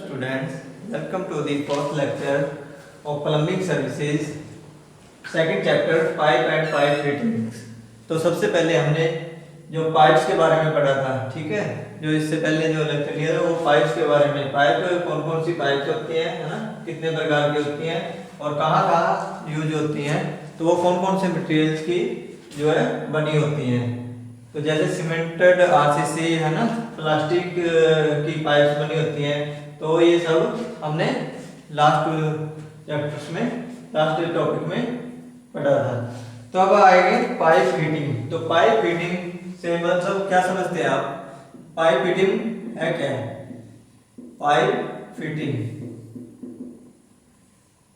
Students, welcome to the fourth lecture of plumbing services, second chapter pipe and pipe fittings। तो सबसे पहले हमने जो पाइप्स के बारे में पढ़ा था, ठीक है, जो इससे पहले जो लेक्चर लिया था वो पाइप्स के बारे में, पाइप कौन कौन सी पाइप्स होती हैं, है ना, कितने प्रकार की होती हैं और कहाँ कहाँ यूज होती हैं, तो वो कौन कौन से मटेरियल्स की जो है बनी होती हैं। तो जैसे सीमेंटेड आरसीसी है ना, प्लास्टिक की पाइप्स बनी होती हैं, तो ये सब हमने लास्ट चैप्टर्स में, लास्ट टॉपिक में पढ़ा था। तो अब आएंगे पाइप फिटिंग। तो पाइप फिटिंग से मतलब क्या समझते हैं आप? पाइप फिटिंग है क्या? पाइप फिटिंग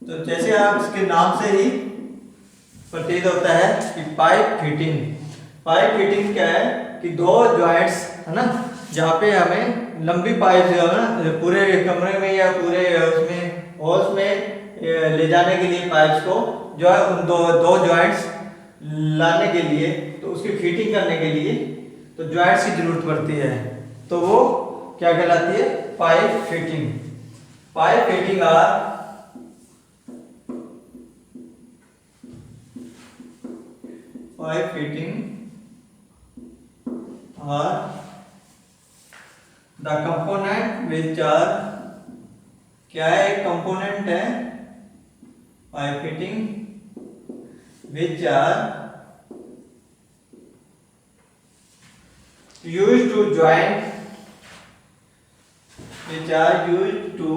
तो जैसे आप इसके नाम से ही प्रतीत होता है कि पाइप फिटिंग। पाइप फिटिंग क्या है कि दो जॉइंट्स है ना, जहाँ पे हमें लंबी पाइप जो है ना पूरे कमरे में या पूरे उसमें हॉल्स में ले जाने के लिए पाइप्स को जो है उन दो जॉइंट्स लाने के लिए, तो उसकी फिटिंग करने के लिए तो जॉइंट्स की जरूरत पड़ती है, तो वो क्या कहलाती है? Pipe fitting. Pipe fitting are pipe fitting are the component which are, क्या है? एक कंपोनेंट है pipe fitting which are used to join, which are used to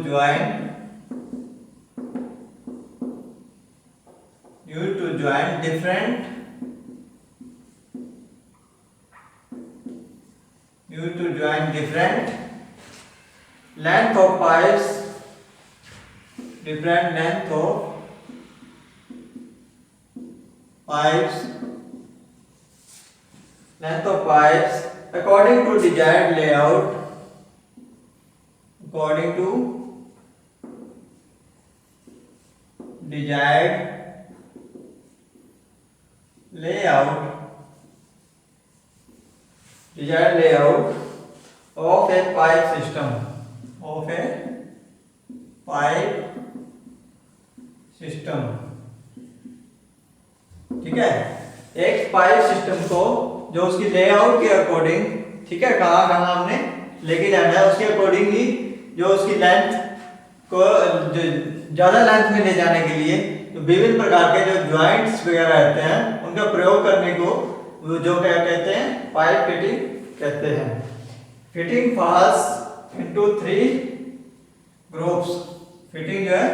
join, used to join different, used to join different length of pipes, different length of pipes, length of pipes according to desired layout, according to desired layout, desired layout of a pipe system, of a pipe system। ठीक है, एक pipe system को जो उसकी layout के according, ठीक है, कहाँ कहाँ हमने लेके जाना है उसके अकॉर्डिंग ही, जो उसकी लेंथ को ज्यादा लेंथ में ले जाने के लिए तो विभिन्न प्रकार के जो जॉइंट्स वगैरह रहते हैं उनका प्रयोग करने को जो क्या कहते हैं? पाइप फिटिंग कहते हैं। Fitting falls into 3 groups. Fitting जो है,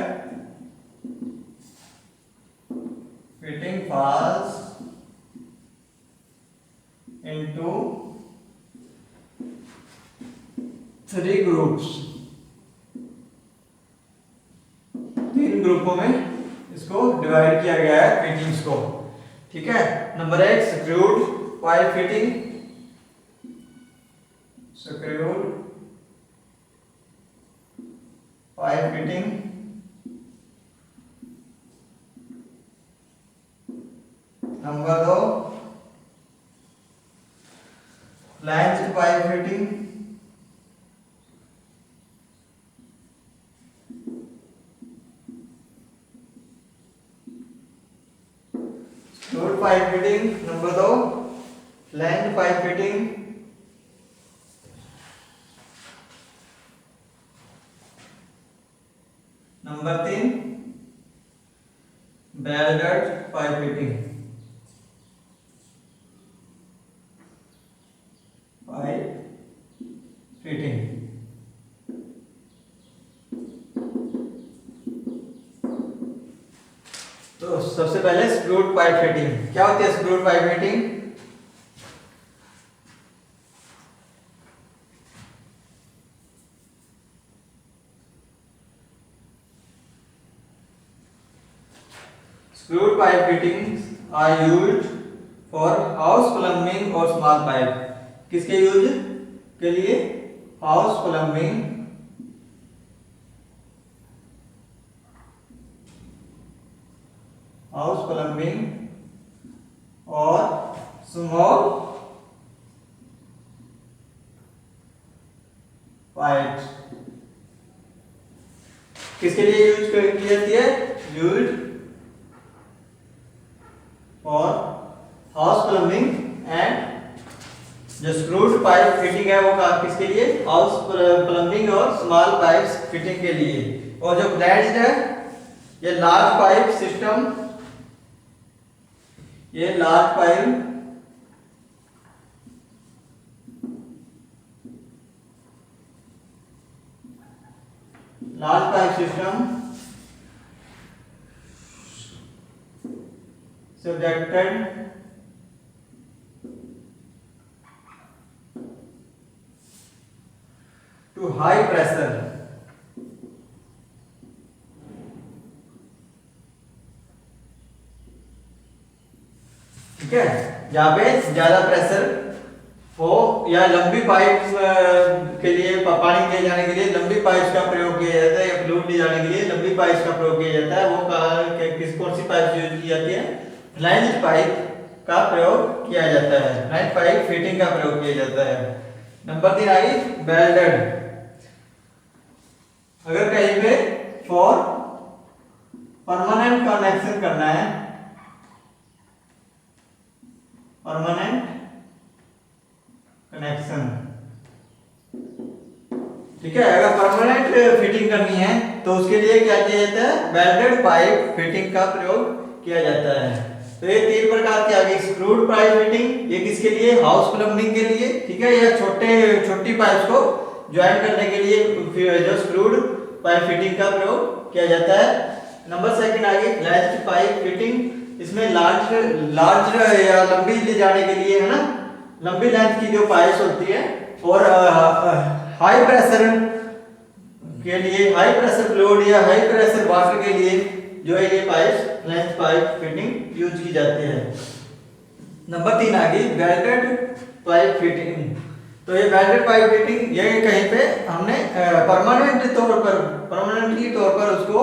फिटिंग फॉल्स इनटू 3 ग्रुप्स। 3 ग्रुपों में इसको डिवाइड किया गया है फिटिंग्स को, ठीक है। Number 1 screwed pipe fitting, screwed pipe fitting. Number 2 flanged pipe fitting, screwed pipe fitting. Number 2 flanged pipe fitting. Number 3 welded pipe fitting, pipe fitting. तो सबसे पहले स्क्रूड पाइप फिटिंग। क्या होती है screwed pipe fitting? Screwed pipe fittings are used for house plumbing और small pipe। किसके use के लिए? हाउस प्लम्बिंग, हाउस प्लम्बिंग और स्मॉल हाइट किसके लिए यूज की जाती है? Use for house plumbing and जो स्क्रूड पाइप फिटिंग है वो किसके लिए? हाउस प्लम्बिंग और स्मॉल पाइप्स फिटिंग के लिए। और जो फ्लैट्स है ये लार्ज पाइप सिस्टम, ये large pipe system subjected to high pressure, ठीक है, जहाँ पे ज्यादा प्रेशर हो या लंबी पाइप के लिए पानी ले जाने के लिए लंबी पाइप का प्रयोग किया जाता है या फ्लूइड ले जाने के लिए लंबी पाइप का प्रयोग किया जाता है। वो किस कौन सी पाइप यूज की जाती है? फ्लैंज पाइप का प्रयोग किया जाता है, फ्लैंज पाइप फिटिंग का प्रयोग किया जाता है। नंबर 3 आई वेल्डेड। अगर कहीं पे फॉर परमानेंट कनेक्शन करना है, परमानेंट कनेक्शन, ठीक है, अगर परमानेंट फिटिंग करनी है तो उसके लिए क्या किया जाता है? वेल्डेड पाइप फिटिंग का प्रयोग किया जाता है। तो ये 3 प्रकार की आ गई स्क्रूड पाइप फिटिंग, ये किसके लिए? हाउस प्लम्बिंग के लिए, ठीक है, या छोटी पाइप्स को ज्वाइन करने के लिए जो स्क्रूड पाइप फिटिंग का प्रयोग किया जाता है। नंबर 2 आ गई फ्लैंज पाइप फिटिंग, इसमें लार्ज या लंबी ले जाने के लिए, है ना, लंबी लेंथ की जो पाइप्स होती है और हाई प्रेशर के लिए, हाई प्रेशर फ्लूइड या हाई प्रेशर वाटर के लिए जो है ये pipe flange pipe fitting use की जाती है। नंबर 3 आ गई वेल्डेड पाइप फिटिंग। तो ये वेल्डेड पाइप फिटिंग ये कहीं पे हमने परमानेंटली तौर पर उसको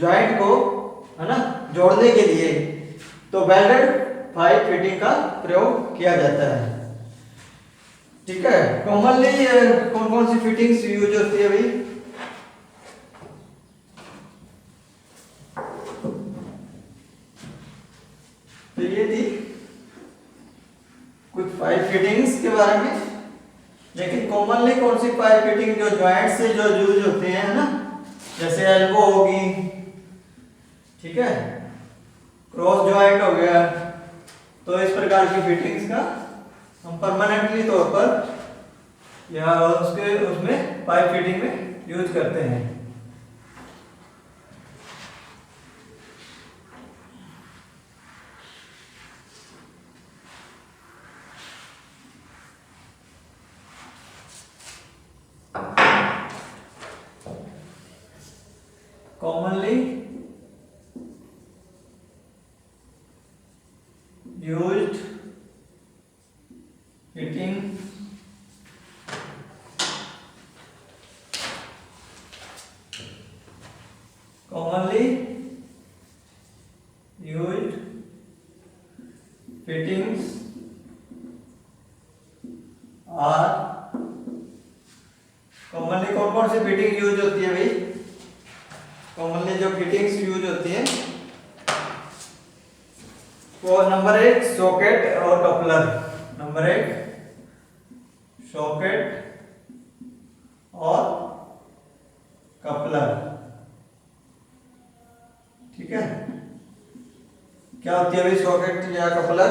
जॉइंट को, है ना, जोड़ने के लिए तो वेल्डेड पाइप फिटिंग का प्रयोग किया जाता है, ठीक है। कॉमनली कौन कौन सी फिटिंग्स यूज होती है भाई? तो ये थी कुछ पाइप फिटिंग्स के बारे में, लेकिन कॉमनली कौन सी पाइप फिटिंग जो जॉइंट से जो यूज होते हैं, है ना, जैसे एल्बो होगी, ठीक है, क्रॉस जॉइंट हो गया, तो इस प्रकार की फिटिंग्स का हम परमानेंटली तौर पर या उसमें पाइप फिटिंग में यूज करते हैं। commonly used fitting commonly used fittings are commonly कौन कौन सी फिटिंग यूज होती है भाई? कॉमनली जो फिटिंग्स यूज होती है वो नंबर 1 सॉकेट और कपलर, नंबर 1 सॉकेट और कपलर, ठीक है। क्या होती है भाई सॉकेट या कपलर?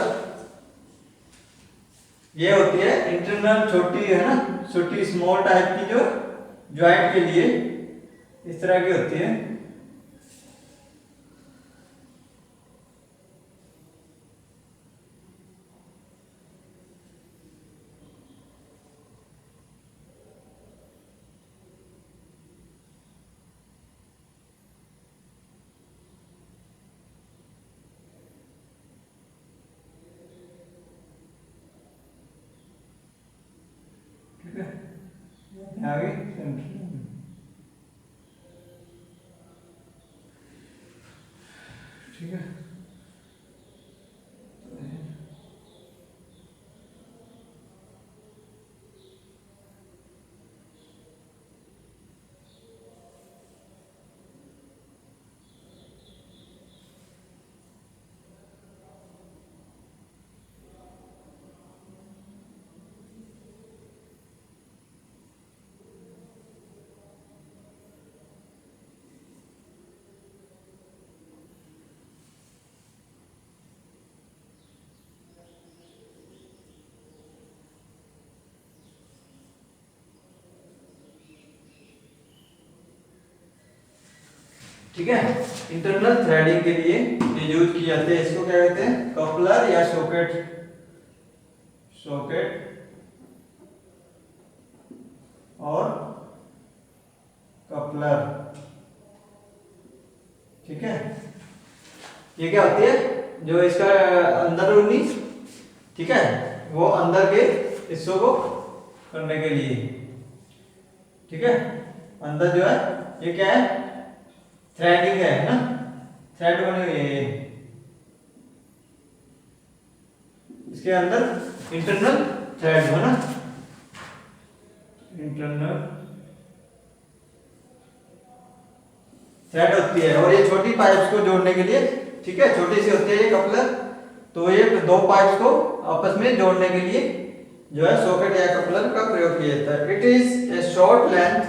ये होती है इंटरनल छोटी, है ना, छोटी स्मॉल टाइप की जो ज्वाइंट के लिए इस तरह की होती है। ठीक है, आगे ठीक है। ठीक है। इंटरनल थ्रेडिंग के लिए ये यूज किए जाते हैं, इसको क्या कहते हैं, कपलर या सॉकेट, सॉकेट और कपलर। ठीक है, ये क्या होती है, जो इसका अंदरूनी, ठीक है, वो अंदर के हिस्सों को करने के लिए, ठीक है, अंदर जो है ये क्या है, थ्रेडिंग है ना, थ्रेड बनी हुई है ये, इसके अंदर इंटरनल थ्रेड है ना, इंटरनल थ्रेड होती है। और ये छोटी पाइप्स को जोड़ने के लिए, ठीक है, छोटी सी होती है ये कपलर, तो ये दो पाइप्स को आपस में जोड़ने के लिए जो है सॉकेट या कपलर का प्रयोग किया जाता है। It is A short length,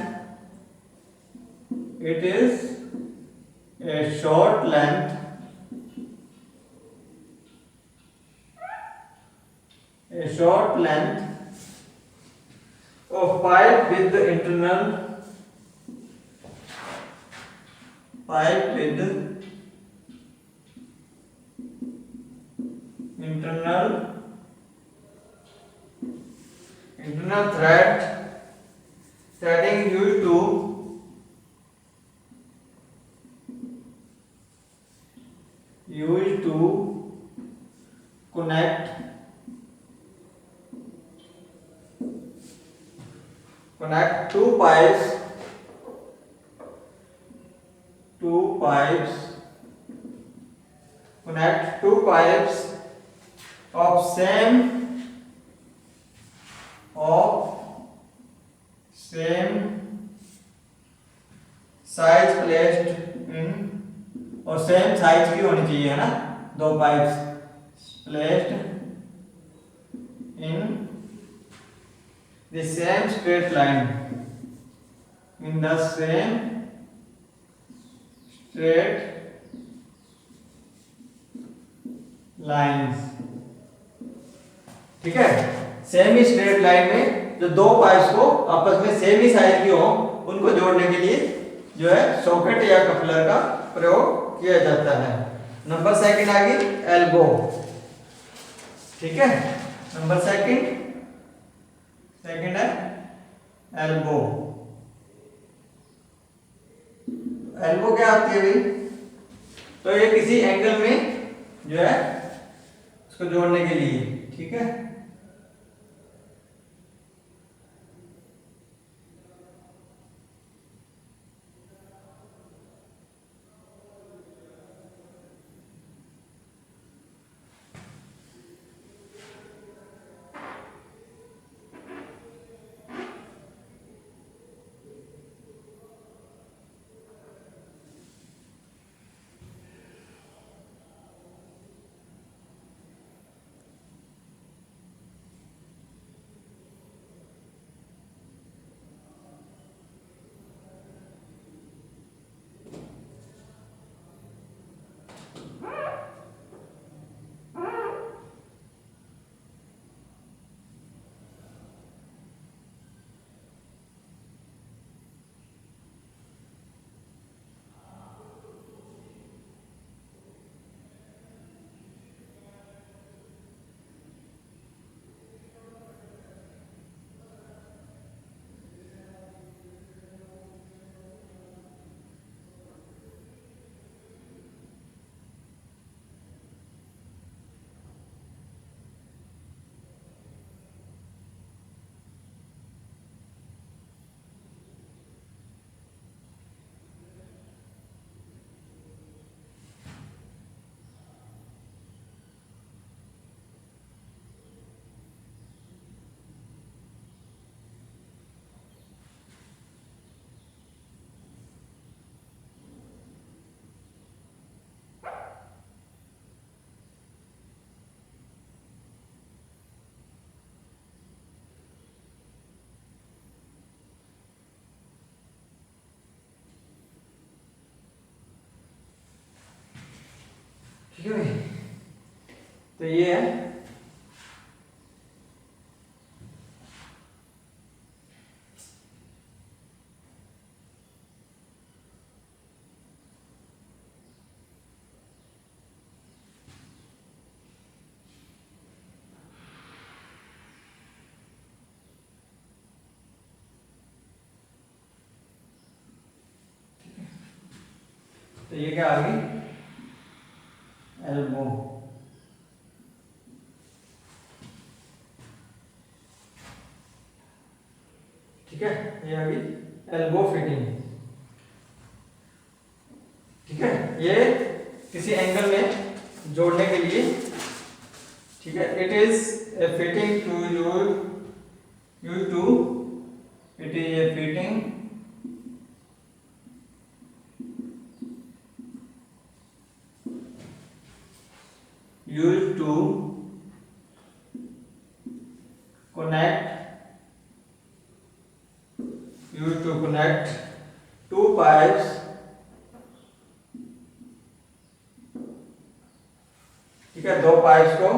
it is A short length, a short length of pipe with internal, pipe with internal thread, threading used to connect two pipes, connect two pipes of same size placed in, और same size की होनी चाहिए है ना, दो pipes placed in the same straight line, in the same straight lines. ठीक है, same ही straight line में जो दो पाइप्स को आपस में सेम ही साइज की हो, उनको जोड़ने के लिए जो है सॉकेट या कपलर का प्रयोग किया जाता है। नंबर सेकंड आ गई एल्बो। ठीक है, नंबर सेकंड है एल्बो। एल्बो क्या आती है भाई, तो ये किसी एंगल में जो है उसको जोड़ने के लिए, ठीक है। ठीक है भाई, तो ये है तो ये क्या आ गई, एल्बो। ठीक है, ये आ गई एल्बो फिटिंग। ठीक है, ये किसी एंगल में जोड़ने के लिए। ठीक है, it is a fitting to use to, it is a fitting used to connect two pipes ठीक है, दो पाइप्स को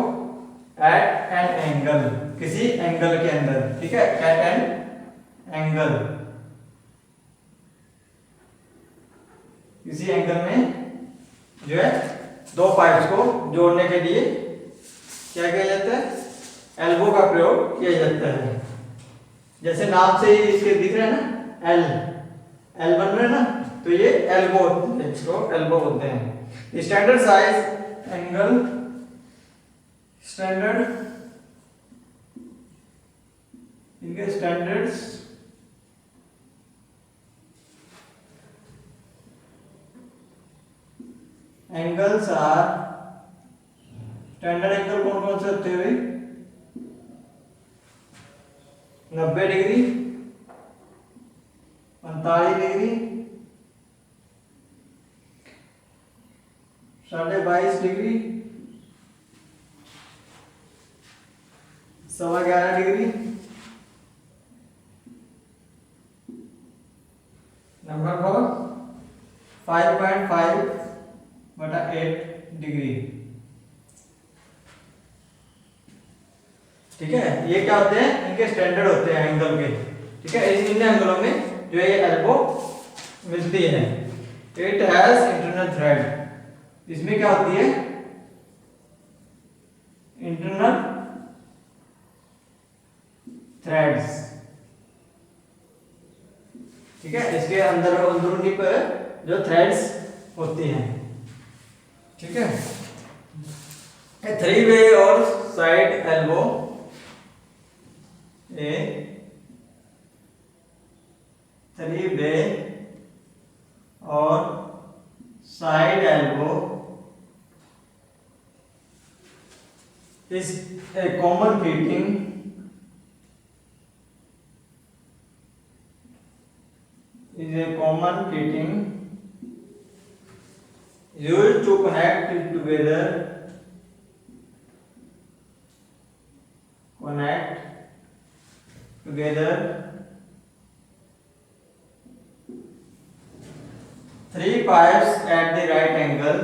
एट एन एंगल, किसी एंगल के अंदर। ठीक है, एट एन एंगल, किसी एंगल में जो है दो पाइप्स को जोड़ने के लिए क्या किया जाता है, एल्बो का प्रयोग किया जाता है। जैसे नाम से ही इसके दिख रहे हैं ना, एल एल बन रहे हैं ना, तो ये एल्बो, इसको एल्बो बोलते हैं। स्टैंडर्ड साइज एंगल, स्टैंडर्ड, इनके standards angles are, standard angle कौन कौन से होते हैं भाई, 90 degree, 45 degree, 22.5 degree, 11.25 degree, number 4 5.5/8 degree. ठीक है, ये क्या होते हैं, इनके स्टैंडर्ड होते हैं एंगल के। ठीक है, इन एंगलों में जो ये एल्बो मिलती है। इट हैज इंटरनल थ्रेड, इसमें क्या होती है, इंटरनल थ्रेड्स। ठीक है, इसके अंदर अंदरूनी पर जो थ्रेड्स होती हैं। ठीक है, 3 वे और साइड एल्बो, ए 3 वे और side elbow is a common fitting, is a common fitting used to connect together three pipes at the right angle,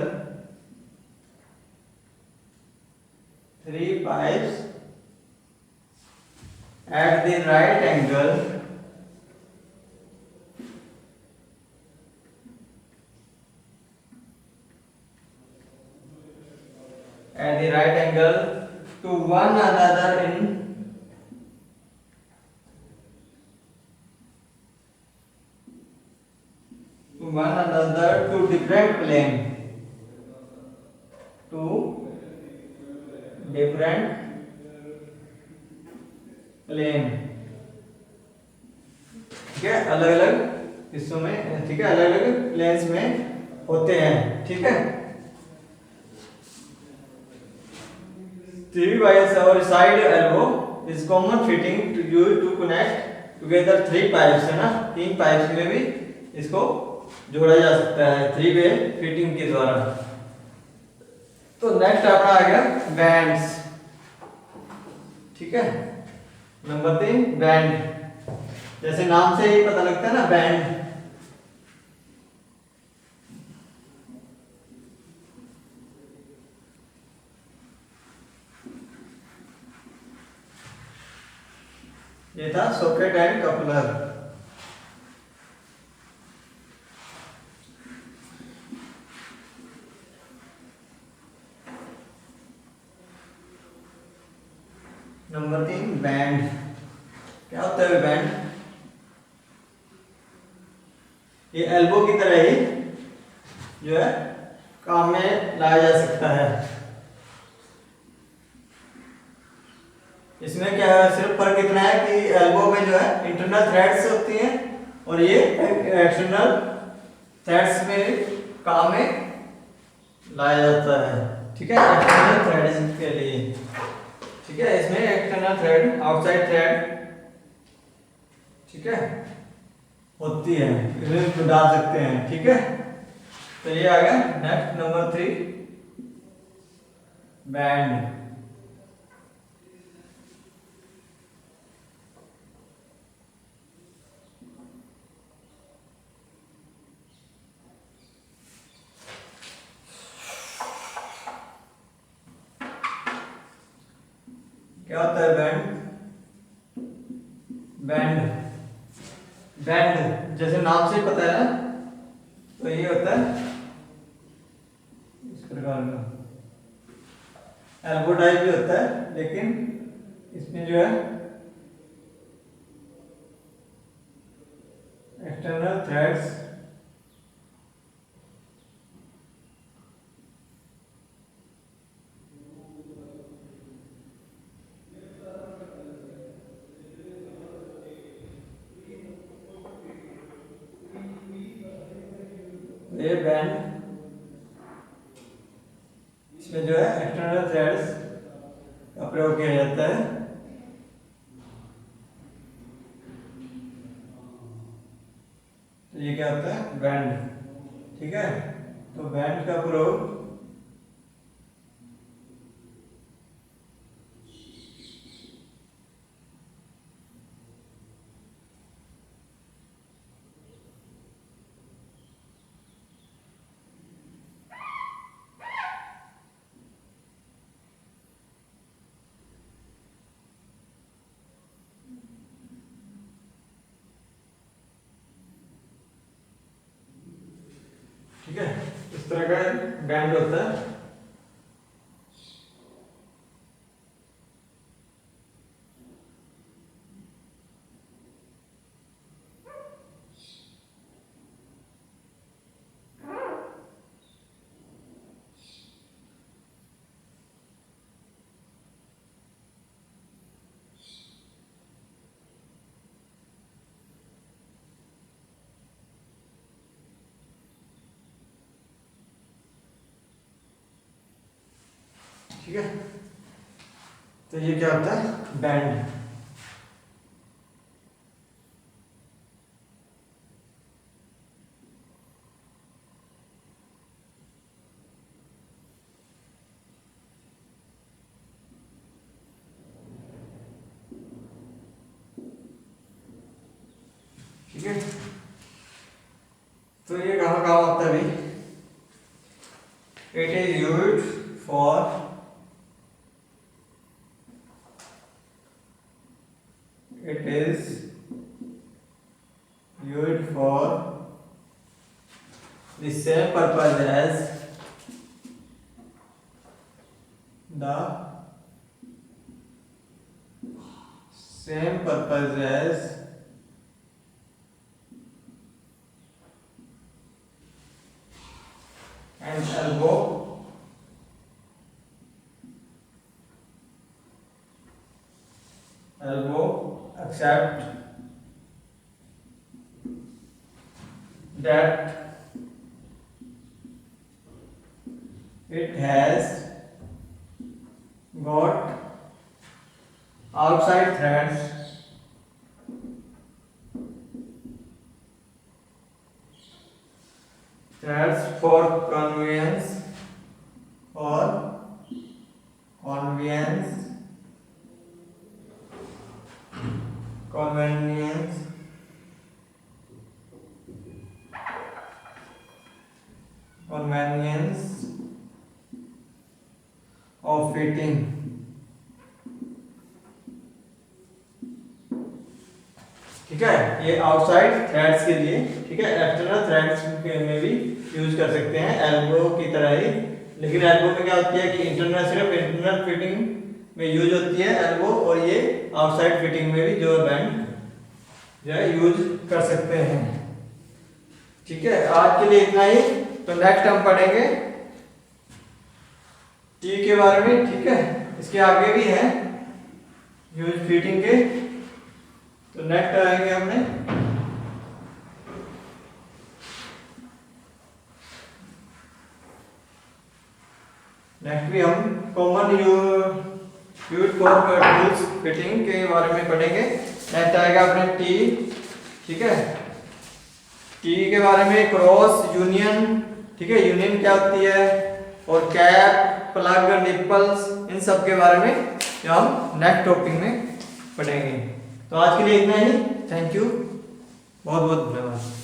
three pipes at the right angle to one another in to different plane, to different plane। ठीक है, अलग अलग हिस्सों में, ठीक है, अलग अलग प्लेन्स में होते हैं। ठीक है, 3 pipes और side elbow is common fitting to use to connect together 3 pipes, है ना, 3 पाइप्स में भी इसको जोड़ा जा सकता है 3 वे फिटिंग के द्वारा। तो नेक्स्ट अपना आ गया बैंड्स। ठीक है, नंबर 3 बैंड, जैसे नाम से ही पता लगता है ना, बैंड। ये था socket and coupler. Number 3 band. क्या होता है बैंड, ये एल्बो की तरह ही जो है काम में लाया जा सकता है। इसमें क्या है, सिर्फ फर्क इतना है कि एल्बो में जो है इंटरनल थ्रेड्स होती हैं और ये एक्सटर्नल थ्रेड्स में काम में लाया जाता है। ठीक है, एक्सटर्नल थ्रेड्स के लिए। ठीक है, इसमें एक्सटर्नल थ्रेड, आउटसाइड थ्रेड, ठीक है, होती है, इसमें डाल सकते हैं। ठीक है, तो ये आ गया नेक्स्ट नंबर 3, बैंड। क्या होता है बैंड? बैंड बैंड जैसे नाम से ही पता है ना, तो ये होता है इस प्रकार का। एल्बो टाइप भी होता है, लेकिन इसमें जो है एक्सटर्नल थ्रेड्स ये बैंड, इसमें जो है एक्सटर्नल थ्रेड्स का प्रयोग किया जाता है। तो ये क्या होता है? बैंड। ठीक है, तो बैंड का प्रयोग ठीक है, इस तरह का बैंड होता है। ठीक है, तो ये क्या होता है? बैंड। ठीक है, तो ये कहाँ काम आता है भाई? It is used for it is used for the same purpose as the same purpose as an elbow except that it has got outside threads for convenience of fitting। ठीक है, ये आउटसाइड थ्रेड्स के लिए। ठीक है, external threads में भी use कर सकते हैं एल्बो की तरह ही, लेकिन एल्बो में क्या होती है कि सिर्फ इंटरनल फिटिंग में यूज होती है एल्बो, और ये आउटसाइड फिटिंग में भी जो बैंड जो है यूज कर सकते हैं। ठीक है, आज के लिए इतना ही। तो नेक्स्ट हम पढ़ेंगे टी के बारे में, ठीक है। इसके आगे भी है यूज फिटिंग के, तो नेक्स्ट आएंगे हमने नेक्स्ट भी हम common use for tools fitting के बारे में पढ़ेंगे। नेक्स्ट आएगा अपने टी, ठीक है। टी के बारे में क्रॉस, यूनियन, ठीक है, यूनियन क्या होती है, और कैप, प्लग, निपल्स, इन सब के बारे में हम नेक्स्ट टॉपिक में पढ़ेंगे। तो आज के लिए इतना ही। थैंक यू, बहुत बहुत धन्यवाद।